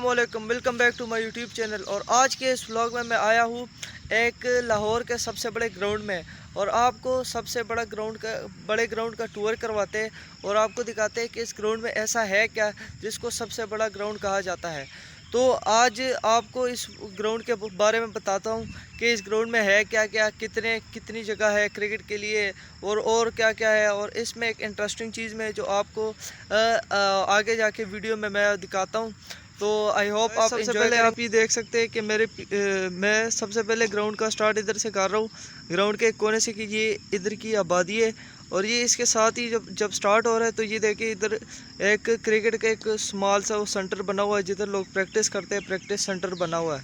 अस्सलामुअलैकुम, welcome back to my YouTube channel. और आज के इस व्लॉग में मैं आया हूँ एक लाहौर के सबसे बड़े ग्राउंड में, और आपको सबसे बड़े ग्राउंड का टूर करवाते हैं और आपको दिखाते हैं कि इस ग्राउंड में ऐसा है क्या जिसको सबसे बड़ा ग्राउंड कहा जाता है। तो आज आपको इस ग्राउंड के बारे में बताता हूँ कि इस ग्राउंड में है क्या क्या, कितनी जगह है क्रिकेट के लिए, और क्या क्या है। और इसमें एक इंटरेस्टिंग चीज़ में जो आपको आगे जाके वीडियो में मैं दिखाता हूँ। तो आई होप आप सबसे पहले आप ये देख सकते हैं कि मैं सबसे पहले ग्राउंड का स्टार्ट इधर से कर रहा हूँ। ग्राउंड के कोने से कि ये इधर की आबादी है, और ये इसके साथ ही जब स्टार्ट हो रहा है तो ये देखिए इधर एक क्रिकेट का एक स्मॉल सा सेंटर बना हुआ है जिधर लोग प्रैक्टिस करते हैं, प्रैक्टिस सेंटर बना हुआ है।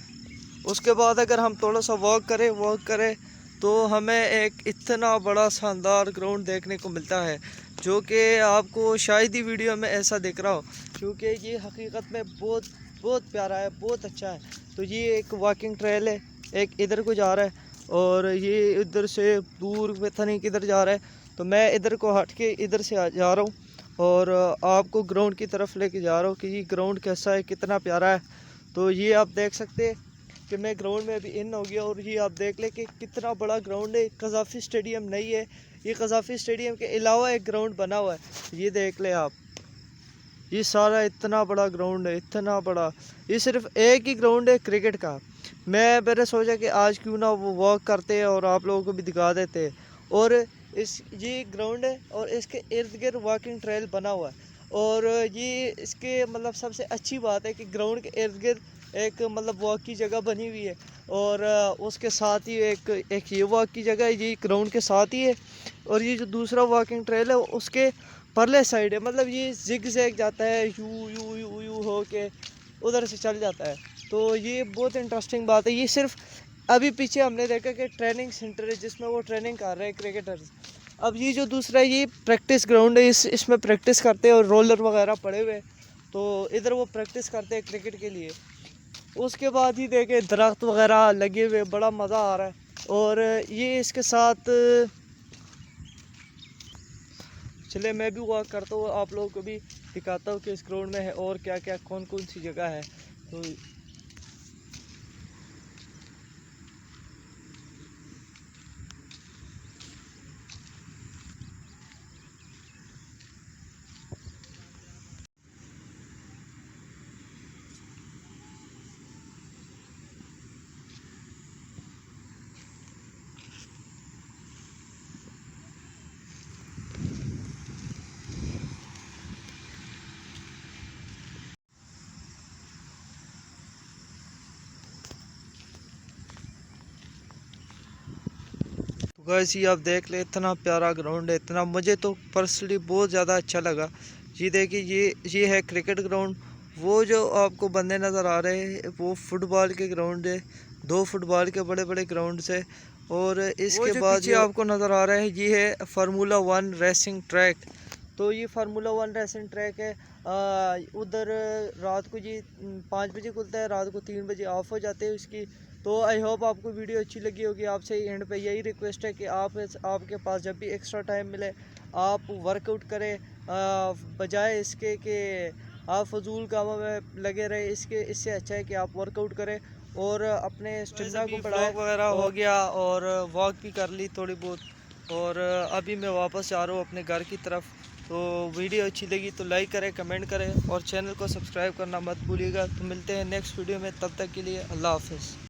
उसके बाद अगर हम थोड़ा सा वॉक करें तो हमें एक इतना बड़ा शानदार ग्राउंड देखने को मिलता है, जो कि आपको शायद ही वीडियो में ऐसा दिख रहा हो, क्योंकि ये हकीकत में बहुत बहुत प्यारा है, बहुत अच्छा है। तो ये एक वॉकिंग ट्रेल है, एक इधर को जा रहा है और ये इधर से दूर पता नहीं किधर जा रहा है। तो मैं इधर को हट के इधर से जा रहा हूँ और आपको ग्राउंड की तरफ लेके जा रहा हूँ कि ये ग्राउंड कैसा है, कितना प्यारा है। तो ये आप देख सकते हैं कि मैं ग्राउंड में अभी इन हो गया, और ये आप देख ले कि कितना बड़ा ग्राउंड है। कज़ाफ़ी स्टेडियम नहीं है, ये कज़ाफ़ी स्टेडियम के अलावा एक ग्राउंड बना हुआ है। ये देख ले आप, ये सारा इतना बड़ा ग्राउंड है, इतना बड़ा। ये सिर्फ एक ही ग्राउंड है क्रिकेट का। मैंने सोचा कि आज क्यों ना वो वॉक करते हैं और आप लोगों को भी दिखा देते हैं। और ये ग्राउंड है और इसके इर्द गिर्द वॉकिंग ट्रेल बना हुआ है। और ये इसके मतलब सबसे अच्छी बात है कि ग्राउंड के इर्द गिर्द एक मतलब वॉक की जगह बनी हुई है, और उसके साथ ही एक ये वॉक की जगह है, ये ग्राउंड के साथ ही है। और ये जो दूसरा वॉकिंग ट्रेल है उसके परले साइड है, मतलब ये जिग जैग जाता है, यू यू यू यू हो के उधर से चल जाता है। तो ये बहुत इंटरेस्टिंग बात है। ये सिर्फ अभी पीछे हमने देखा कि ट्रेनिंग सेंटर है जिसमें वो ट्रेनिंग कर रहे हैं क्रिकेटर्स। अब ये जो दूसरा है ये प्रैक्टिस ग्राउंड है, इसमें प्रैक्टिस करते हैं और रोलर वगैरह पड़े हुए हैं, तो इधर वो प्रैक्टिस करते हैं क्रिकेट के लिए। उसके बाद ही देखे दरख्त वगैरह लगे हुए, बड़ा मज़ा आ रहा है। और ये इसके साथ चले मैं भी वॉक करता हूँ, आप लोगों को भी दिखाता हूँ कि इस ग्राउंड में है और क्या क्या, कौन कौन सी जगह है। तो गाइस ये आप देख ले, इतना प्यारा ग्राउंड है, इतना मुझे तो पर्सनली बहुत ज़्यादा अच्छा लगा। ये देखिए ये है क्रिकेट ग्राउंड। वो जो आपको बंदे नज़र आ रहे हैं वो फुटबॉल के ग्राउंड है, 2 फुटबॉल के बड़े बड़े ग्राउंड है। और इसके बाद जो आपको नज़र आ रहा है ये है फार्मूला 1 रेसिंग ट्रैक। तो ये फार्मूला 1 रेसिंग ट्रैक है। उधर रात को जी 5 बजे खुलता है, रात को 3 बजे ऑफ हो जाते हैं इसकी। तो आई होप आपको वीडियो अच्छी लगी होगी। आपसे एंड पे यही रिक्वेस्ट है कि आपके पास जब भी एक्स्ट्रा टाइम मिले आप वर्कआउट करें, बजाय इसके कि आप फजूल कामों में लगे रहे। इससे अच्छा है कि आप वर्कआउट करें और अपने स्टेमिना को बढ़ाएं। वगैरह हो गया और वॉक भी कर ली थोड़ी बहुत, और अभी मैं वापस जा रहा हूँ अपने घर की तरफ। तो वीडियो अच्छी लगी तो लाइक करें, कमेंट करें और चैनल को सब्सक्राइब करना मत भूलिएगा। तो मिलते हैं नेक्स्ट वीडियो में, तब तक के लिए अल्लाह हाफिज़।